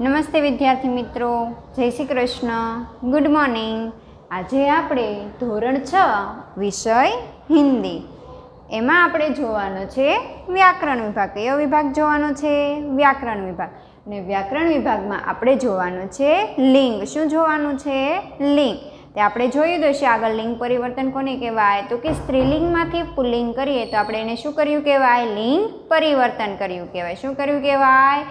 નમસ્તે વિદ્યાર્થી મિત્રો, જય શ્રી કૃષ્ણ, ગુડ મોર્નિંગ. આજે આપણે ધોરણ 6 વિષય હિન્દી એમાં આપણે જોવાનો છે વ્યાકરણ વિભાગ. કયો વિભાગ જોવાનો છે? વ્યાકરણ વિભાગ. અને વ્યાકરણ વિભાગમાં આપણે જોવાનું છે લિંગ. શું જોવાનું છે? લિંગ. તે આપણે જોયું તો છે આગળ લિંગ પરિવર્તન કોને કહેવાય? તો કે સ્ત્રીલિંગમાંથી પુલ્લિંગ કરીએ તો આપણે એને શું કર્યું કહેવાય? લિંગ પરિવર્તન કર્યું કહેવાય. શું કર્યું કહેવાય?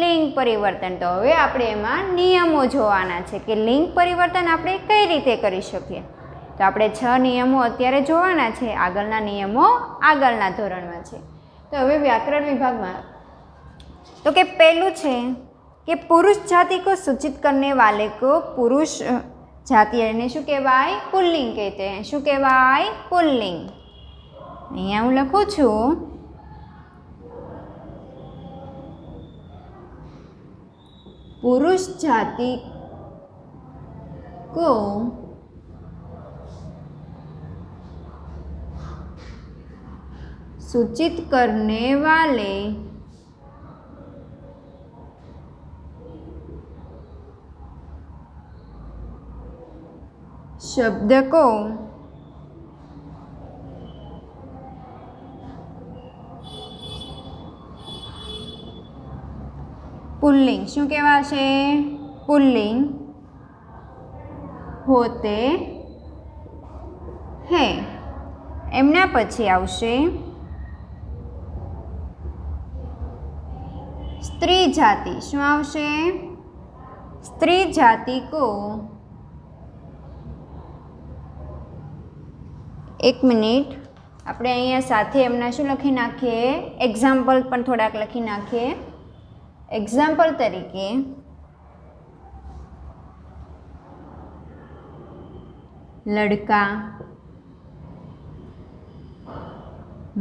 લિંગ પરિવર્તન. તો હવે આપણે એમાં નિયમો જોવાના છે કે લિંગ પરિવર્તન આપણે કઈ રીતે કરી શકીએ. તો આપણે 6 નિયમો અત્યારે જોવાના છે. આગળના નિયમો આગળના ધોરણમાં છે. તો હવે વ્યાકરણ વિભાગમાં તો કે પહેલું છે કે પુરુષ જાતિ કો સૂચિત કરને વાલે કો પુરુષ જાતિ એને શું કહેવાય? પુલ્લિંગ કહેતે હૈ. શું કહેવાય? પુલ્લિંગ. અહીંયા હું લખું છું पुरुष जाति को सूचित करने वाले शब्द को पुल्लिंग શું કહેવાશે? પુલ્લિંગ હોતે હે. એમના પછી આવશે સ્ત્રી જાતિ. શું આવશે? સ્ત્રી જાતિ કો એક મિનિટ આપણે અહીંયા સાથે એમના શું લખી નાખીએ? એક્ઝામ્પલ પણ થોડાક લખી નાખીએ. एग्जाम्पल तरीके लड़का,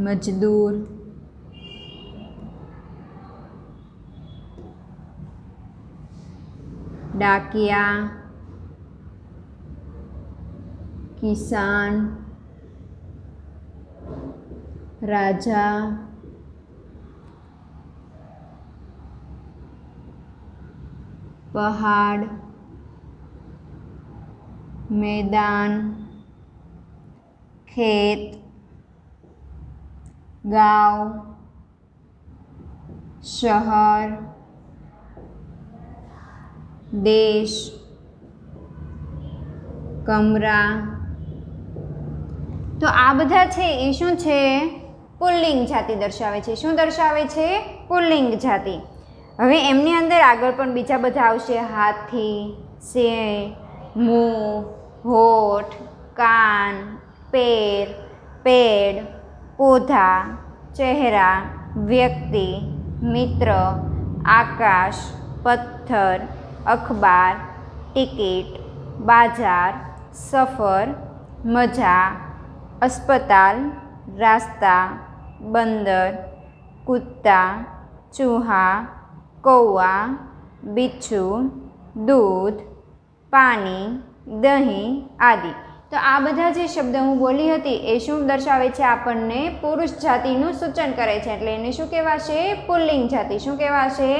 मजदूर, डाकिया, किसान, राजा, पहाड़, मैदान, खेत, गांव, शहर, देश, कमरा. तो आ बधा छे ए शुं छे? पुल्लिंग जाति दर्शावे छे. शुं दर्शावे छे? पुल्लिंग जाति. હવે એમની અંદર આગળ પણ બીજા બધા આવશે. હાથી, સિંહ, મું, હોઠ, કાન, પેર, પેડ, પૌધા, ચહેરા, વ્યક્તિ, મિત્ર, આકાશ, પથ્થર, અખબાર, ટિકિટ, બાજાર, સફર, મજા, अस्पताल, रास्ता, बंदर, कुत्ता, चूहा, कौआ, बिच्छू, दूध, पानी, दही आदि. तो आ बधा जे शब्द हूँ बोली हती ए शुं दर्शावे छे? आपणने पुरुष जातिनुं सूचन करे छे એટલે એને શું કહેવાશે? પુલ્લિંગ જાતિ. શું કહેવાશે?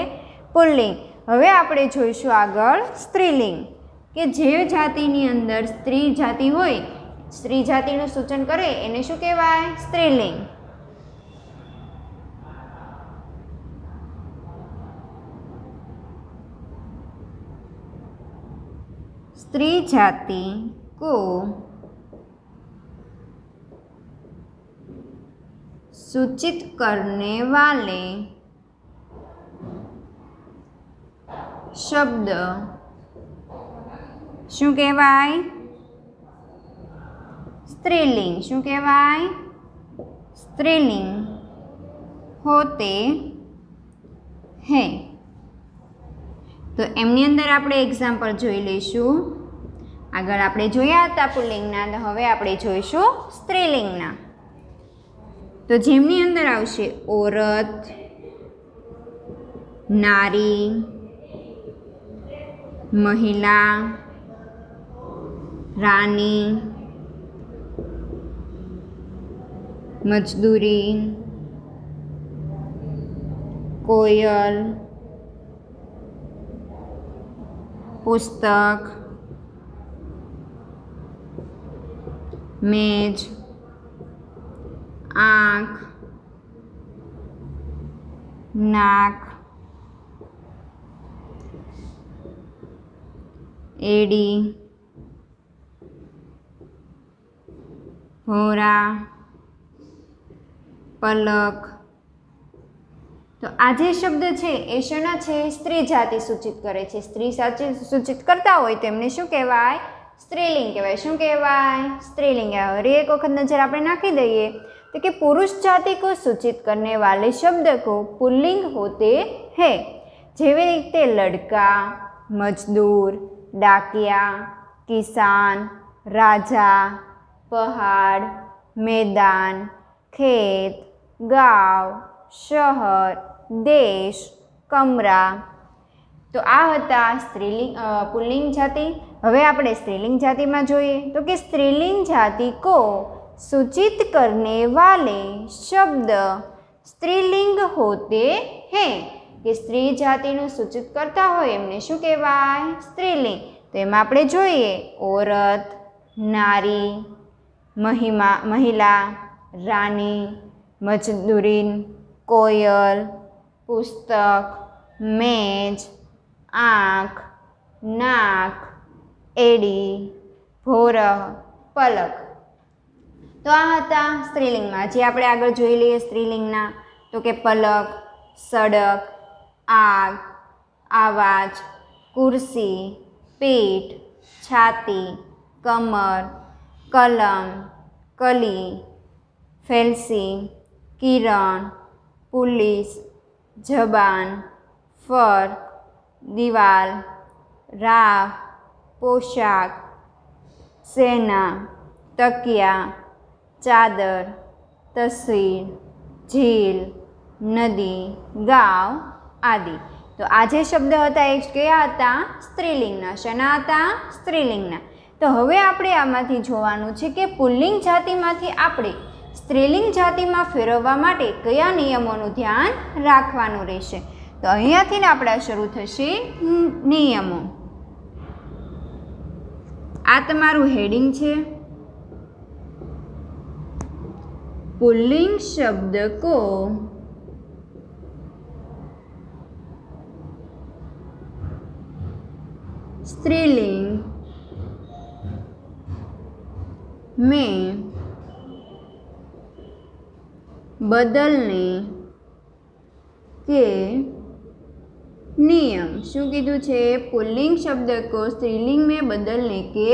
પુલ્લિંગ. હવે આપણે જોઈશું આગળ સ્ત્રીલિંગ કે જે જાતિની અંદર સ્ત્રી જાતિ હોય, સ્ત્રી જાતિનું સૂચન કરે એને શું કહેવાય? સ્ત્રીલિંગ. स्त्री जाति को सूचित करने वाले शब्द શું કહેવાય? સ્ત્રીલિંગ. શું કહેવાય? સ્ત્રીલિંગ હોતે હૈ. તો એમની અંદર આપણે એક્ઝામ્પલ જોઈ લઈશું. આગળ આપણે જોયા હતા પુલ્લિંગના, તો હવે આપણે જોઈશું સ્ત્રીલિંગના. તો જેમની અંદર આવશે ઓરત, નારી, મહિલા, રાની, મજદૂરી, कोयल, પુસ્તક, મેજ, આંખ, નાક, એડી, ભોરા, પલક. તો આ જે શબ્દ છે એ શેના છે? સ્ત્રી જાતિ સૂચિત કરે છે. સ્ત્રી જાતિ સૂચિત કરતા હોય તેમને શું કહેવાય? સ્ત્રીલિંગ કહેવાય. શું કહેવાય? સ્ત્રીલિંગ કહેવાય. और एक वक्त नजर આપણે નાખી દઈએ तो कि पुरुष जाति को सूचित करने वाले शब्द को पुल्लिंग होते हैं. જેવી રીતે લડકા, મજદૂર, डाकिया, किसान, राजा, पहाड़, मैदान, खेत, गाँव, शहर, देश, कमरा. तो आ हता स्त्रीलिंग पुल्लिंग जाति. हवे आपणे स्त्रीलिंग जाति में जोईए तो कि स्त्रीलिंग जाति को सूचित करने वाले शब्द स्त्रीलिंग होते हैं. कि स्त्री जाति सूचित करता हो एमने शू कहेवाय? स्त्रीलिंग. तो एम आपणे जोईए औरत, नारी, महिला, रानी, मजदूरीन, कोयल, पुस्तक, मेज, आँख, नाक, एडी, भोरह, पलक. तो आ हता स्त्रीलिंग में. जे आपणे आगळ जोई लईए स्त्रीलिंगना तो के पलक, सड़क, आग, आवाज, कुर्सी, पीठ, छाती, कमर, कलम, कली, फेलसी, किरण, पुलिस, जबान, फर्क, दीवाल, राह, पोशाक, सेना, तकिया, चादर, तस्वीर, झील, नदी, गाँव आदि. तो आज शब्द हता ए कया हता? स्त्रीलिंगना. शेना हता? स्त्रीलिंगना. तो हवे आपणे आमांथी जोवानुं छे के पुल्लिंग जातिमांथी आपणे स्त्रीलिंग जातिमां फेरववा माटे कया नियमोनुं ध्यान राखवानुं रहेशे. तो अहींयाथी आपणे शरू थशे नियमो. आ तमारुं हेडिंग छे. पुल्लिंग शब्द को स्त्रीलिंग में बदलने के नियम. शू कीधुं छे? पुल्लिंग शब्द को स्त्रीलिंग में बदलने के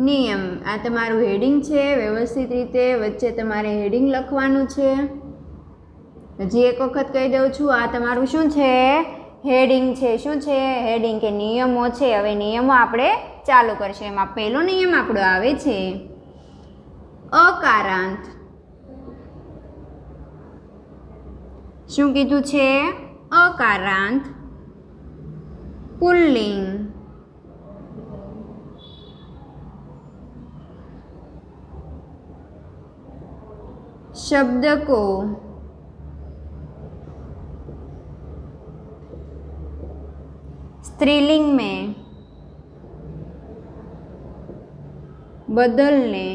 नियम. आ तमारुं हेडिंग छे. व्यवस्थित रीते वच्चे तमारे हेडिंग लखवानुं छे. हजी एक वखत कही दઉં છું, आ तमारुं शुं छे? हेडिंग छे. शुं छे? हेडिंग के नियमो छे. हवे नियमो आपणे चालू करशुं. एमां पहेलो नियम आपणो आवे छे अकारांत. शुं कीधुं छे? अकारांत पुल्लिंग शब्द को स्त्रीलिंग में बदलने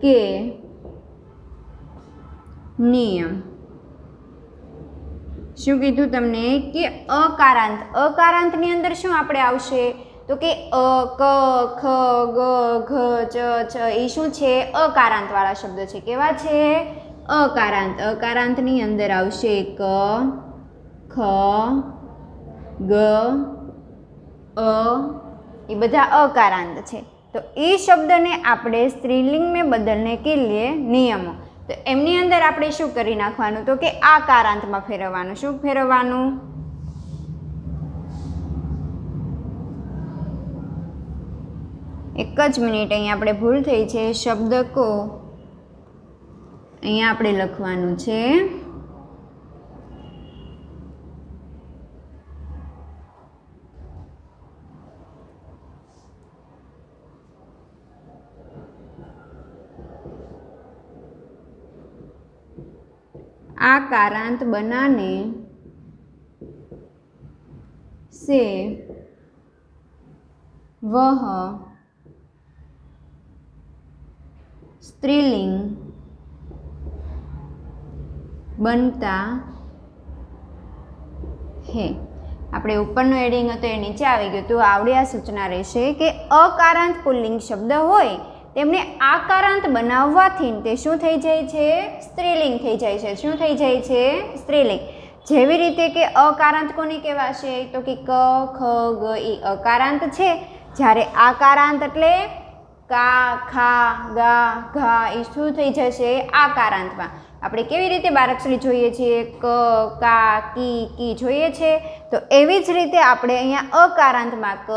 के नियम. શું કીધું તમને કે અકારાંત. અકારાંતની અંદર શું આપણે આવશે? તો કે અ, ક, ખ, ગ, ઘ, ચ, છ એ શું છે? અકારાંતવાળા શબ્દ છે. કેવા છે? અકારાંત. અકારાંતની અંદર આવશે ક, ખ, ગ, અ એ બધા અકારાંત છે. તો એ શબ્દને આપણે સ્ત્રીલિંગ में बदलने के लिए नियमो. तो एमनी अंदर आपणे शुं करी नाखवानुं? तो के आकारांतमां फेरववानुं. शुं फेरववानुं? एक ज मिनिट. अहींया आपणे भूल थई छे. शब्द को अहींया आपणे लखवानुं छे आकारांत बनाने से વહ સ્ત્રીલિંગ બનતા હે. આપણે ઉપરનું એડિંગ હતું એ નીચે આવી ગયું. તો આવડી આ સૂચના રહેશે કે અકારાંત પુલ્લિંગ શબ્દ હોય તેમને આકારાંત બનાવવાથી તે શું થઈ જાય છે? સ્ત્રીલિંગ થઈ જાય છે. શું થઈ જાય છે? સ્ત્રીલિંગ. જેવી રીતે કે અકારાંત કોને કહેવાશે? તો કે ક, ખ, ગ એ અકારાંત છે. જ્યારે આકારાંત એટલે કા, ખા, ગા, ઘા એ શું થઈ જશે? આકારાંતમાં. આપણે કેવી રીતે બારાક્ષરી જોઈએ છીએ? ક, કા, કી જોઈએ છે. તો એવી જ રીતે આપણે અહીંયા અકારાંતમાં ક,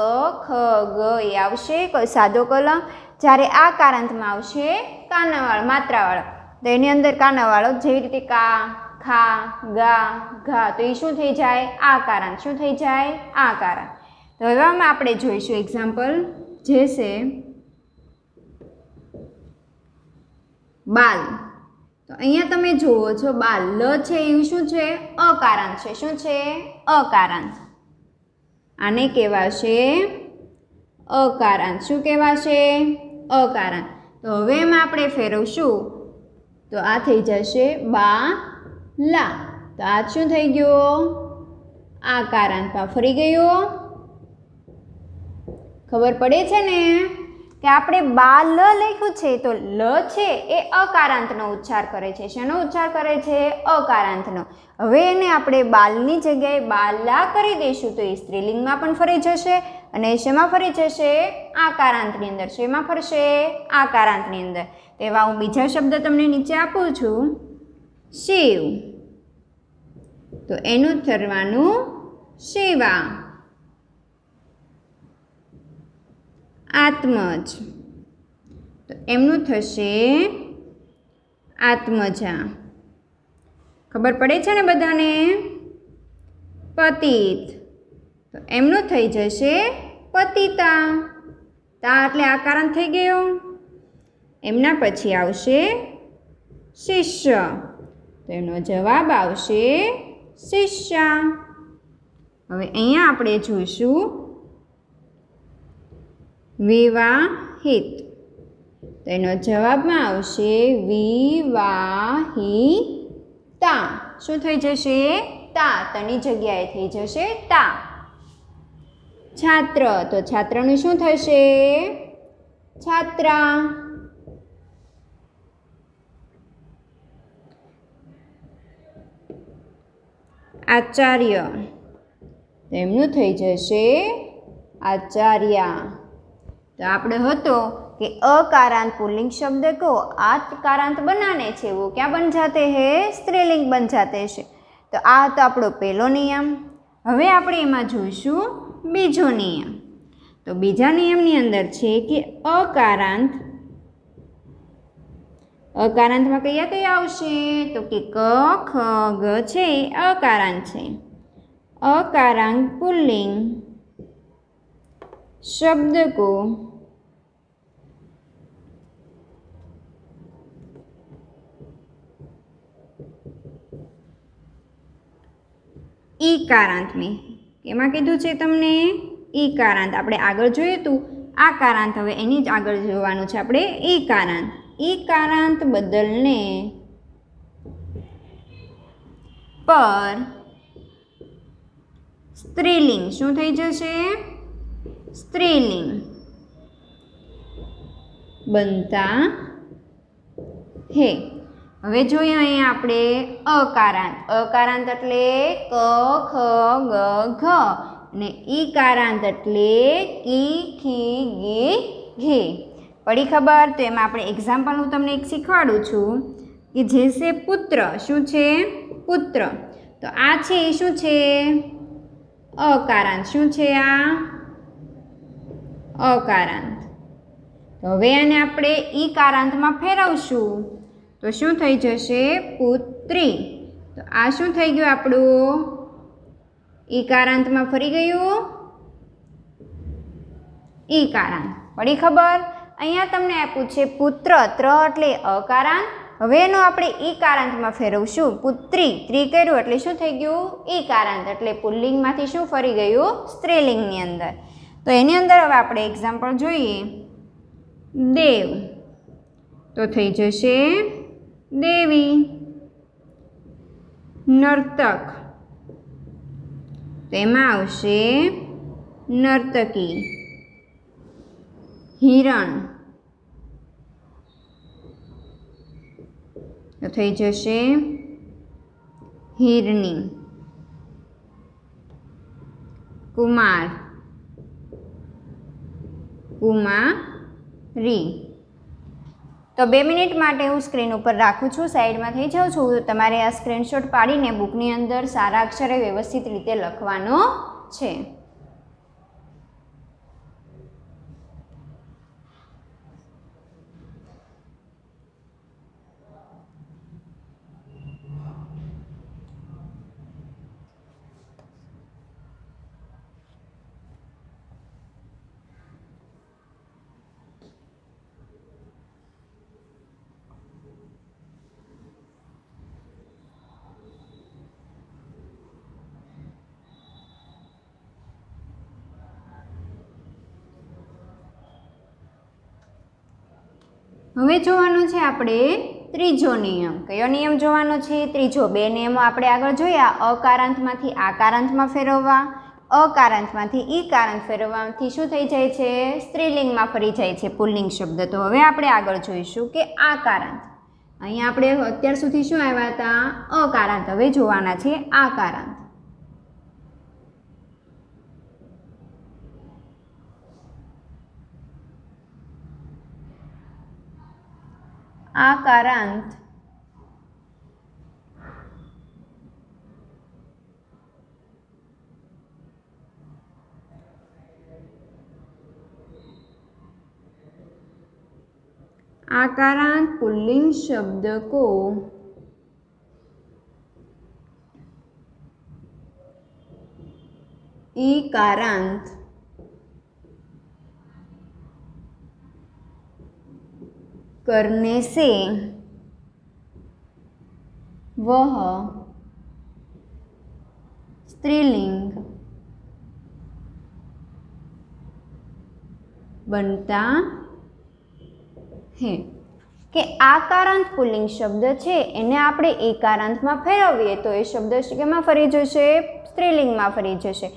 ખ, ગ એ આવશે સાદો કલમ. જ્યારે આકારાંતમાં આવશે કાનાવાળો, માત્રાવાળો. તો એની અંદર કાનાવાળો જેવી રીતે કા, ખા, ગા, ઘા તો એ શું થઈ જાય? આકારાંત. શું થઈ જાય? આકારાંત. તો હવે આપણે જોઈશું એક્ઝામ્પલ જે છે બાલ. તો અહીંયા તમે જુઓ છો બાલ લ છે એ શું છે? અકારાંત છે. શું છે? અકારાંત. આને કહેવાશે અકારાંત. શું કહેવાશે? અકારાંત. તો હવે એમાં આપણે ફેરવશું તો આ થઈ જશે બા લા. તો આ શું થઈ ગયો? આકારાંતમાં ફરી ગયો. ખબર પડે છે ને કે આપણે બા લ લખ્યું છે તો લ છે એ અકારાંતનો ઉચ્ચાર કરે છે. શેનો ઉચ્ચાર કરે છે? અકારાંતનો. હવે એને આપણે બાલની જગ્યાએ બાલા કરી દઈશું તો એ સ્ત્રીલિંગમાં પણ ફરી જશે અને શેમાં ફરી જશે? આકારાંતની અંદર. શેમાં ફરશે? આકારાંતની અંદર. તેવા હું બીજા શબ્દ તમને નીચે આપું છું. શિવ. તો એનું થરવાનું શિવા. આત્મજ. તો એમનું થશે આત્મજા. ખબર પડે છે ને બધાને? પતિત. તો એમનું થઈ જશે પતિતા. તા એટલે આકારાંત થઈ ગયો. એમના પછી આવશે શિષ્ય. તો એનો જવાબ આવશે શિષ્યા. હવે અહીંયા આપણે જોઈશું વિવાહિત. તો એનો જવાબમાં આવશે વિવાહિતા. શું થઈ જશે? તા. તની જગ્યાએ થઈ જશે તા. છાત્ર. તો છાત્રનું શું થશે? છાત્રા. આચાર્ય. તો એમનું થઈ જશે આચાર્યા. તો આપણે હતો कि अकारांत पुल्लिंग शब्द को आकारांत बनाने छे वो क्या बन जाते हैं? स्त्रीलिंग बन जाते हैं. तो आ तो आपणो पहलो नियम. हवे आपणे एमां जोईशुं बीजो नियम. तो बीजा नियमनी अंदर छे कि अकारांत में कया कया आवशे? तो कि क, ख, ग छे अकारांत छे. अकारांत पुल्लिंग शब्द को ईकारांत में केमां कीधुं छे तमने? ईकारांत. आपणे आगळ जोयुं हतुं आकारांत. हवे एनी ज आगळ जोवानुं छे आपणे ईकारांत. ईकारांत बदलने पर स्त्रीलिंग शुं थई जशे? स्त्रीलिंग बनता है. હવે જોઈએ અહીંયા આપણે અકારાંત. અકારાંત એટલે ક, ખ, ગ, ઘ અને ઈકારાંત એટલે કી, ખી, ગી, ઘી. પડી ખબર? તો એમાં આપણે એક્ઝામ્પલ હું તમને એક શીખવાડું છું કે જે છે પુત્ર. શું છે? પુત્ર. તો આ છે એ શું છે? અકારાંત. શું છે આ? અકારાંત. તો હવે આને આપણે ઈકારાંતમાં ફેરવશું તો શું થઈ જશે? પુત્રી. તો આ શું થઈ ગયું આપણું? ઈકારાંતમાં ફરી ગયું ઈકારાંત. પડી ખબર? અહીંયા તમને આપ્યું છે પુત્ર. ત્ર એટલે અકારાંત. હવે એનો આપણે ઈકારાંતમાં ફેરવશું. પુત્રી. ત્રી કર્યું એટલે શું થઈ ગયું? ઈકારાંત. એટલે પુલ્લિંગમાંથી શું ફરી ગયું? સ્ત્રીલિંગની અંદર. તો એની અંદર હવે આપણે એક્ઝામ્પલ જોઈએ. દેવ તો થઈ જશે દેવી. નર્તક તો એમાં આવશે નર્તકી. હિરણ તો થઈ જશે હિરણી. કુમાર કુમારી. તો 2 મિનિટ માટે હું સ્ક્રીન ઉપર રાખું છું, સાઈડમાં થઈ જાઉં છું. તમારે આ સ્ક્રીનશોટ પાડીને બુકની અંદર સારા અક્ષરે વ્યવસ્થિત રીતે લખવાનો છે. હવે જોવાનો છે આપણે ત્રીજો નિયમ. કયો નિયમ જોવાનો છે? ત્રીજો. 2 નિયમો આપણે આગળ જોયા. અકારાંતમાંથી આકારાંતમાં ફેરવવા, અકારાંતમાંથી ઈકારાંત ફેરવવાથી શું થઈ જાય છે? સ્ત્રીલિંગમાં ફરી જાય છે પુલ્લિંગ શબ્દ. તો હવે આપણે આગળ જોઈશું કે આકારાંત. અહીંયા આપણે અત્યાર સુધી શું આવ્યા હતા? અકારાંત. હવે જોવાના છે આકારાંત. આકારાંત आकारांत पुल्लिंग शब्द को ईकारांत करने से वह स्त्रीलिंग बनता है. કે આકારાંત પુલ્લિંગ શબ્દ છે એને આપણે એકારાંતમાં ફેરવીએ તો એ શબ્દ કેમાં ફરી જશે? સ્ત્રીલિંગમાં ફરી જશે.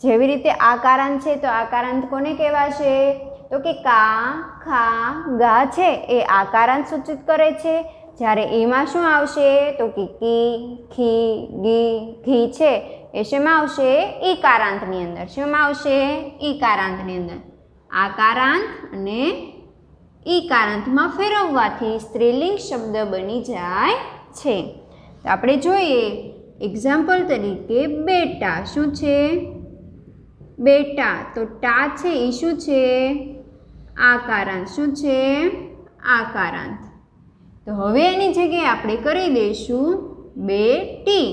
જેવી રીતે આકારાંત છે તો આકારાંત કોને કહેવાશે? તો કે કા, ખા, ગા છે એ આકારાંત સૂચિત કરે છે. જ્યારે એમાં શું આવશે? તો કે કી, ખી, ગી, ઘી છે એ શેમાં આવશે? ઈકારાંતની અંદર. શેમાં આવશે? ઈકારાંતની અંદર. આકારાંત અને ઈકારાંતમાં ફેરવવાથી સ્ત્રીલિંગ શબ્દ બની જાય છે. તો આપણે જોઈએ એક્ઝામ્પલ તરીકે બેટા. શું છે? બેટા. તો ટા છે એ શું છે? આકારાંત. શું છે? આકારાંત. તો હવે એની જગ્યાએ આપણે કરી દઈશું બેટી.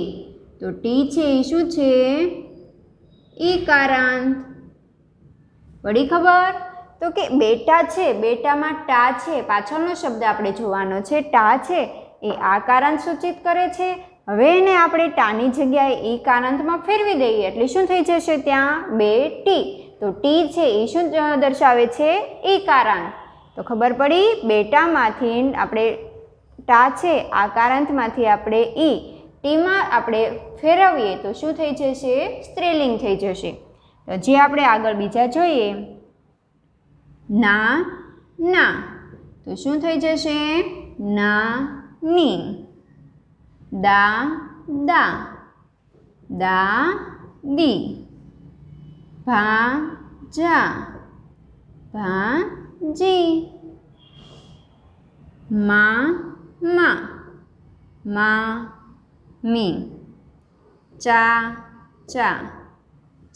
તો ટી છે એ શું છે? ઈકારાંત. પડી ખબર? તો કે બેટા છે, બેટામાં ટા છે, પાછળનો શબ્દ આપણે જોવાનો છે. ટા છે એ આકારાંત સૂચિત કરે છે. હવે એને આપણે ટાની જગ્યાએ ઈકારાંતમાં ફેરવી દઈએ એટલે શું થઈ જશે? ત્યાં બેટી. તો ટી છે એ શું દર્શાવે છે? ઈકારાંત. તો ખબર પડી? બેટામાંથી આપણે ટા છે આકારાંતમાંથી આપણે ટીમાં આપણે ફેરવીએ તો શું થઈ જશે? સ્ત્રીલિંગ થઈ જશે. તો જે આપણે આગળ બીજા જોઈએ ના, ના. તો શું થઈ જશે? ના, ની. દા, દા. દા, દી. ભા, જા. ભા, જી. મા, મા. મા, મી. ચા, ચા.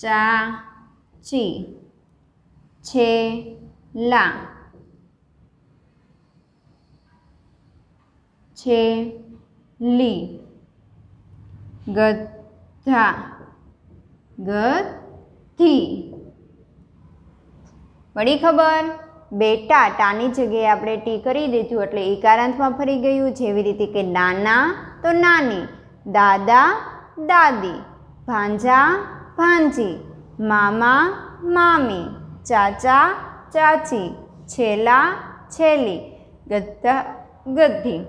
ચા, ચી. છે, લા. છે, લી. ગધા. ગધી. પડી ખબર? બેટા ટાની જગ્યાએ આપણે ટી કરી દીધું એટલે ઈકારાંતમાં ફરી ગયું. જેવી રીતે કે નાના તો નાની, દાદા, દાદી, ભાંજા, ભાંજી, મામા, મામી, ચાચા ચાચી, છેલા છેલી, ગધા ગધી.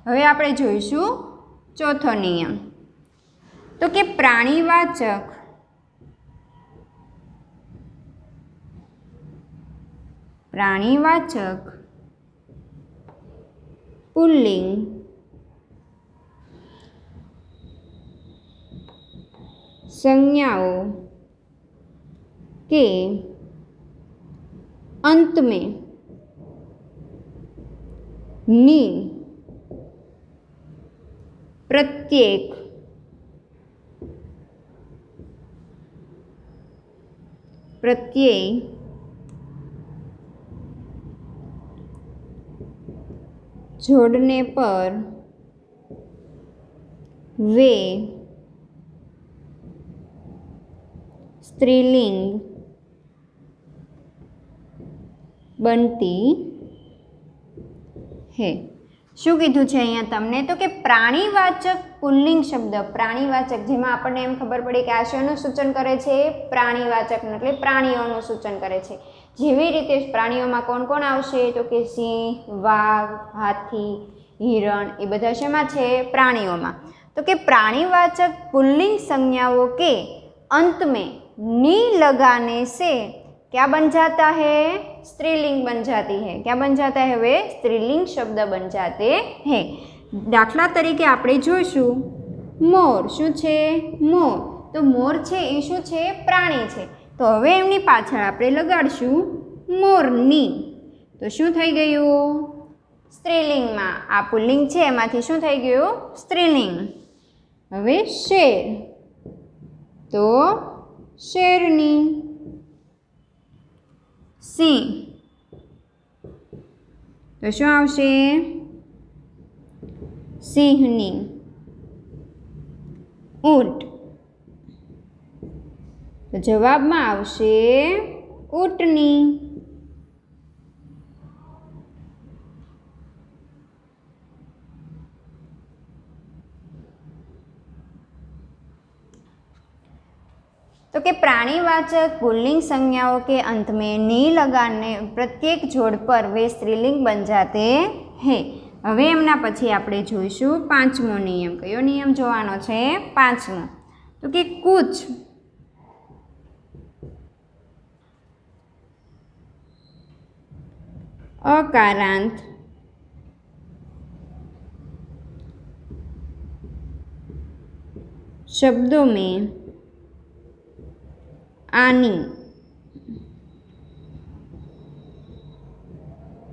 હવે આપણે જોઈશું ચોથો નિયમ. તો કે પ્રાણીવાચક પુલ્લિંગ संज्ञाओं के अंत में ની प्रत्येक प्रत्यय जोड़ने पर वे स्त्रीलिंग बनती है. શું કીધું છે અહીંયા તમને? તો કે પ્રાણીવાચક પુલ્લિંગ શબ્દ, પ્રાણીવાચક જેમાં આપણને એમ ખબર પડી કે આ શેનું સૂચન કરે છે? પ્રાણીવાચકનું, એટલે પ્રાણીઓનું સૂચન કરે છે. જેવી રીતે પ્રાણીઓમાં કોણ કોણ આવશે? તો કે સિંહ, વાઘ, હાથી, હિરણ, એ બધા શેમાં છે? પ્રાણીઓમાં. તો કે પ્રાણીવાચક પુલ્લિંગ संज्ञाओं के अंत में नी लगाने से क्या बन जाता है? स्त्रीलिंग बन जाती है. क्या बन जाता है? वे स्त्रीलिंग शब्द बन जाते हैं. दाखला तरीके આપણે જોઈશું મોર. શું છે? મોર. તો મોર છે એ શું છે? પ્રાણી છે. તો હવે એમની પાછળ આપણે લગાડશું મોરની. તો શું થઈ ગયું? સ્ત્રીલિંગમાં. આ પુલ્લિંગ છે એમાંથી શું થઈ ગયું? સ્ત્રીલિંગ. હવે શેર. તો શેરની. સિંહ. તો શું આવશે? સિંહની. ઊંટ. તો જવાબમાં આવશે ઊંટની. तो कि प्राणीवाचक पुल्लिंग संज्ञाओं के अंत में नी लगाने प्रत्येक जोड़ पर वे स्त्रीलिंग बन जाते हैं. હવે એમના પછી આપણે જોઈશું પાંચમો નિયમ. કયો નિયમ જોવાનો છે? પાંચમો. તો કે કુછ अकारांत शब्दों में आनी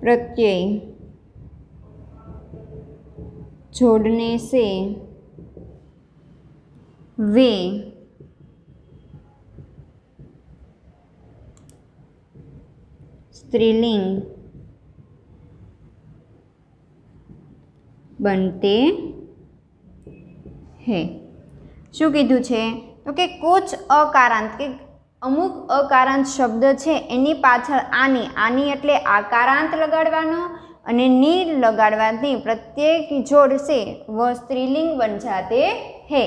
प्रत्यय जोड़ने से वे स्त्रीलिंग बनते हैं. શું કીધું છે? તો કે કુછ અકારાંત, કે અમુક અકારાંત શબ્દ છે એની પાછળ આની એટલે આકારાંત લગાડવાનો અને ની લગાડવાથી પ્રત્યેક જોડ છે વ સ્ત્રીલિંગ બન જાતે હે.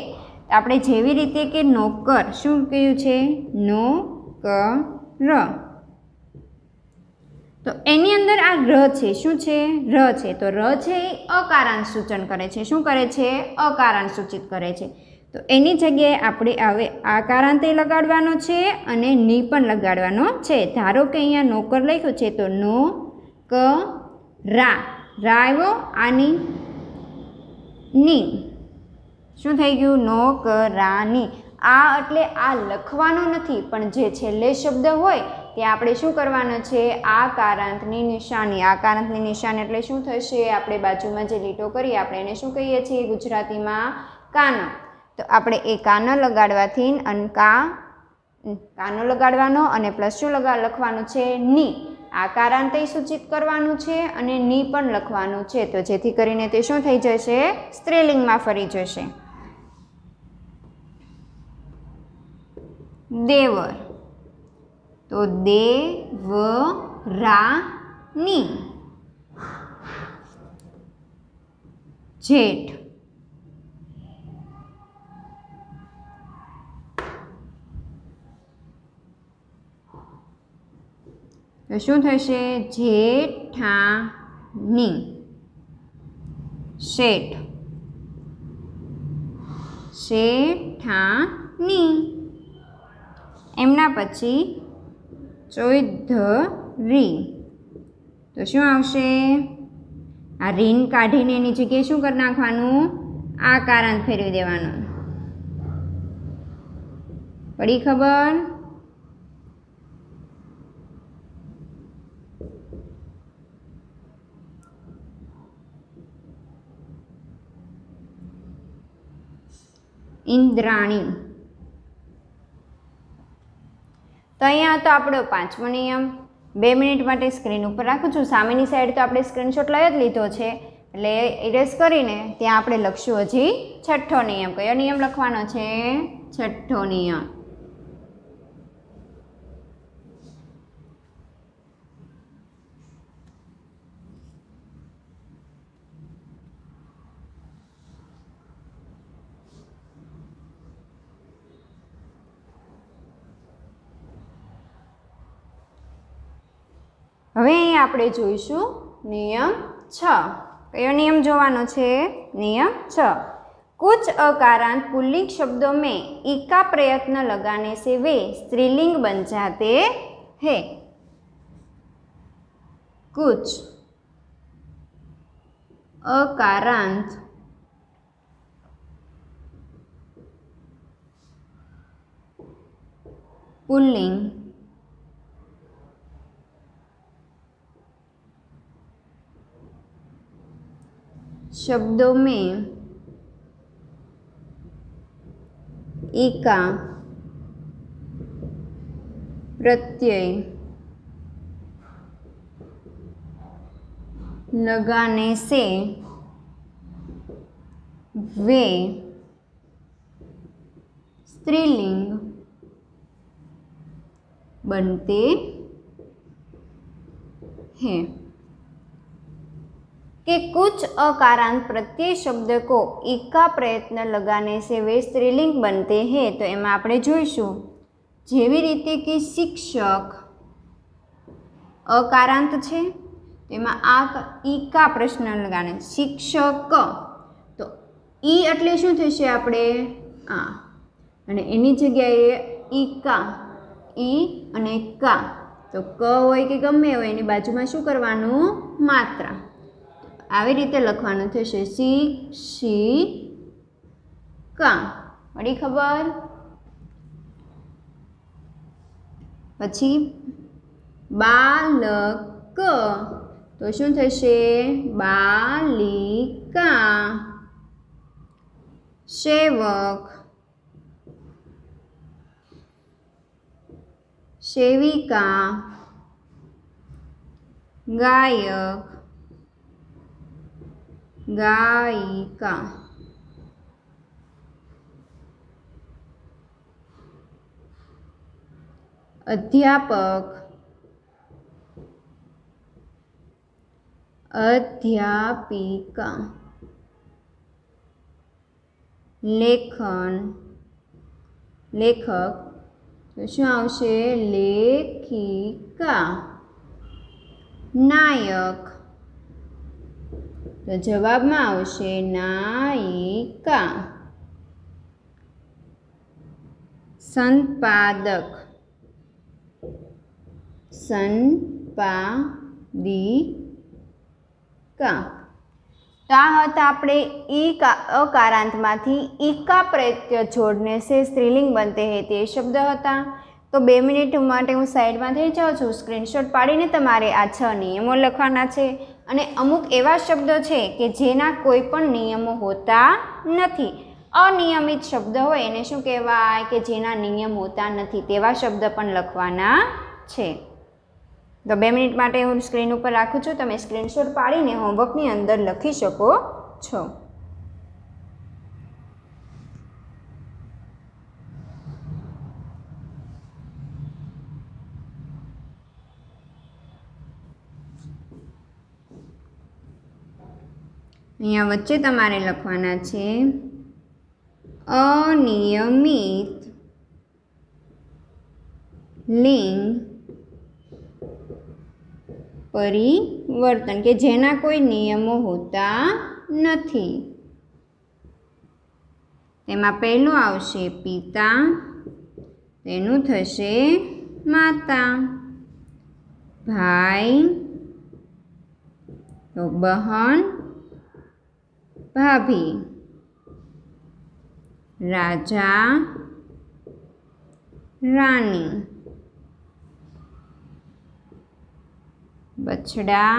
આપણે જેવી રીતે કે નોકર, શું કહ્યું છે? નોકર. તો એની અંદર આ ર છે. શું છે? ર છે. તો ર છે એ અકારાંત સૂચન કરે છે. શું કરે છે? અકારાંત સૂચિત કરે છે. તો એની જગ્યાએ આપણે હવે આકારાંત લગાડવાનો છે અને ની પણ લગાડવાનો છે. ધારો કે અહીંયા નોકર લખ્યું છે તો નો ક રા. રા આવ્યો, આની ની. શું થઈ ગયું? નો ક રા ની. આ એટલે આ લખવાનો નથી, પણ જે છેલ્લે શબ્દ હોય તે આપણે શું કરવાનો છે? આકારાંતની નિશાની. આકારાંતની નિશાની એટલે શું થશે? આપણે બાજુમાં જે લીટો કરીએ આપણે એને શું કહીએ છીએ ગુજરાતીમાં? કાનો. તો આપણે એ કાનો લગાડવાથી અને કાનો લગાડવાનો અને પ્લસ શું લખવાનું છે? ની. આકારાંતય સૂચિત કરવાનું છે અને ની પણ લખવાનું છે. તો જેથી કરીને તે શું થઈ જશે? સ્ત્રીલિંગમાં ફરી જશે. દેવર. તો દેવરાની. જેઠ. તો શું થશે? જેઠાણી. શેઠ, શેઠાણી. એમના પછી ચૌધરી. તો શું આવશે? આ રીન કાઢીને એની જગ્યાએ શું કરી નાખવાનું? આકારાંત ફેરવી દેવાનું. પડી ખબર? ઇન્દ્રાણી. તો અહીંયા હતો આપણો 5મો નિયમ. 2 મિનિટ માટે સ્ક્રીન ઉપર રાખું છું. સામેની સાઈડ તો આપણે સ્ક્રીનશોટ લઈ જ લીધો છે, એટલે ઇરેઝ કરીને ત્યાં આપણે લખશું હજી 6ઠ્ઠો નિયમ. કયો નિયમ લખવાનો છે? 6ઠ્ઠો નિયમ. હવે અહીં આપણે જોઈશું નિયમ 6. કયો નિયમ જોવાનો છે? નિયમ 6. कुछ अकारांत पुल्लिंग शब्दों में ई का प्रयत्न लगाने से वे स्त्रीलिंग बन जाते हैं. कुछ अकारांत पुल्लिंग शब्दों में ई का प्रत्यय लगाने से वे स्त्रीलिंग बनते हैं. कि कुछ अकारांत प्रत्यय शब्द को ई का प्रयत्न लगाने से वे स्त्रीलिंग बनते हैं. तो एमां आपणे जोईशुं जेवी रीते कि शिक्षक अकारांत छे, तेमां आ ई का प्रश्न लगाने शिक्षक. तो ई एटले शुं थशे? आपणे आ अने एनी जग्याए ई का, ई अने का. तो क होय के गमे होय एनी बाजुमां शुं करवानुं? मात्रा. આવી રીતે લખવાનું થશે શિક્ષિકા. પડી ખબર? પછી બાલક. તો શું થશે? બાલિકા. સેવક, સેવિકા. ગાયક, गायिका. अध्यापक, अध्यापिका. लेखन, लेखक. तो शुं आवशे? लेखिका. नायक. तो जवाब में आवशे नायिका. संपादक, संपादिका. तो आ हता आपणे ई का अकारांतमांथी ई का प्रत्यय जोड़ने से स्त्रीलिंग बनते हैं ते शब्द हता. तो 2 मिनिट माटे हूँ साइड में थई जाऊँ छूँ. स्क्रीनशॉट पाड़ीने तमारे आ 6 नियमों लखवाना छे. અને અમુક એવા શબ્દો છે કે જેના કોઈ પણ નિયમો હોતા નથી. અનિયમિત શબ્દ હોય એને શું કહેવાય? કે જેના નિયમ હોતા નથી. તેવા શબ્દ પણ લખવાના છે. તો 2 મિનિટ માટે હું સ્ક્રીન ઉપર રાખું છું. તમે સ્ક્રીનશોટ પાડીને હોમવર્કની અંદર લખી શકો છો. અહીંયા વચ્ચે તમારે લખવાના છે અનિયમિત લિંગ પરિવર્તન કે જેના કોઈ નિયમો હોતા નથી. તેમાં પહેલું આવશે પિતા, તેનું થશે માતા. ભાઈ તો બહેન, ભાભી. રાજા, રાણી. બછડા,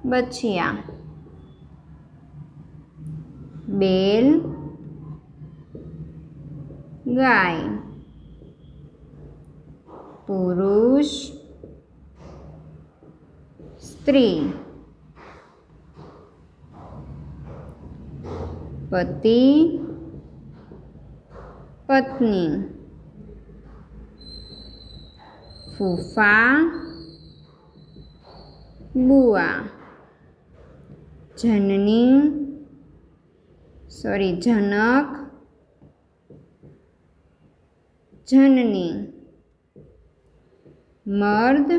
બછિયા. બેલ, ગાય. પુરુષ, સ્ત્રી. પતિ, પત્ની. ફૂફા, બુઆ. જનક, જનની. મર્દ,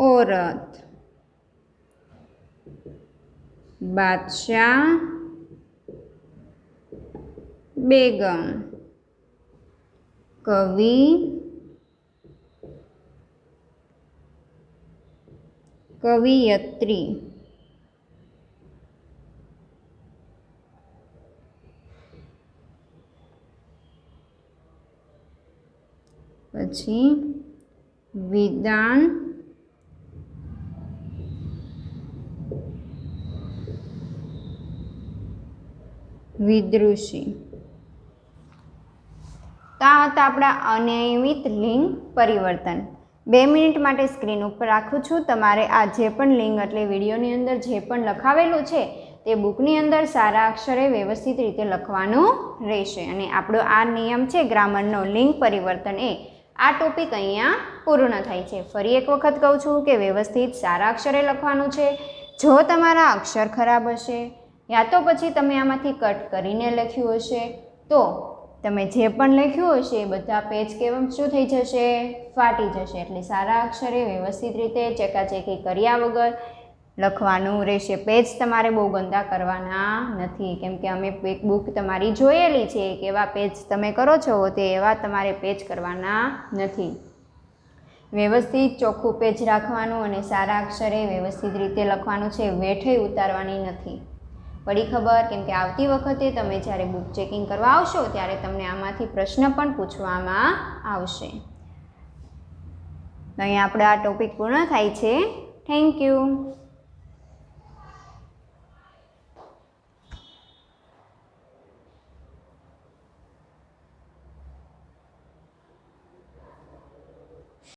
औरत. बादशाह, बेगम. कवि, कवियत्री. પછી વિધાન, વિદ્રુષી. તો આ હતા આપણા અનિયમિત લિંગ પરિવર્તન. 2 મિનિટ માટે સ્ક્રીન ઉપર રાખું છું. તમારે આ જે પણ લિંગ એટલે વિડીયોની અંદર જે પણ લખાવેલું છે તે બુકની અંદર સારા અક્ષરે વ્યવસ્થિત રીતે લખવાનું રહેશે. અને આપણો આ નિયમ છે ગ્રામરનો લિંગ પરિવર્તન એ આ ટોપિક અહીંયા પૂર્ણ થાય છે. ફરી એક વખત કહું છું કે વ્યવસ્થિત સારા અક્ષરે લખવાનું છે. જો તમારા અક્ષર ખરાબ હશે યા તો પછી તમે આમાંથી કટ કરીને લખ્યું હશે તો તમે જે પણ લખ્યું હશે એ બધા પેજ કેવમ શું થઈ જશે? ફાટી જશે. એટલે સારા અક્ષરે વ્યવસ્થિત રીતે ચેકાચેકી કર્યા વગર લખવાનું રહેશે. પેજ તમારે બહુ ગંદા કરવાના નથી, કેમ કે અમે એક બુક તમારી જોયેલી છે કે એવા પેજ તમે કરો છો તે એવા તમારે પેજ કરવાના નથી. વ્યવસ્થિત ચોખ્ખું પેજ રાખવાનું અને સારા અક્ષરે વ્યવસ્થિત રીતે લખવાનું છે. વેઠે ઉતારવાની નથી. પડી ખબર? કેમ કે આવતી વખતે તમે જ્યારે બુક ચેકિંગ કરવા આવશો ત્યારે તમને આમાંથી પ્રશ્ન પણ પૂછવામાં આવશે. તો અહીંયા આપણે આ ટોપિક પૂર્ણ થાય છે. Thank you.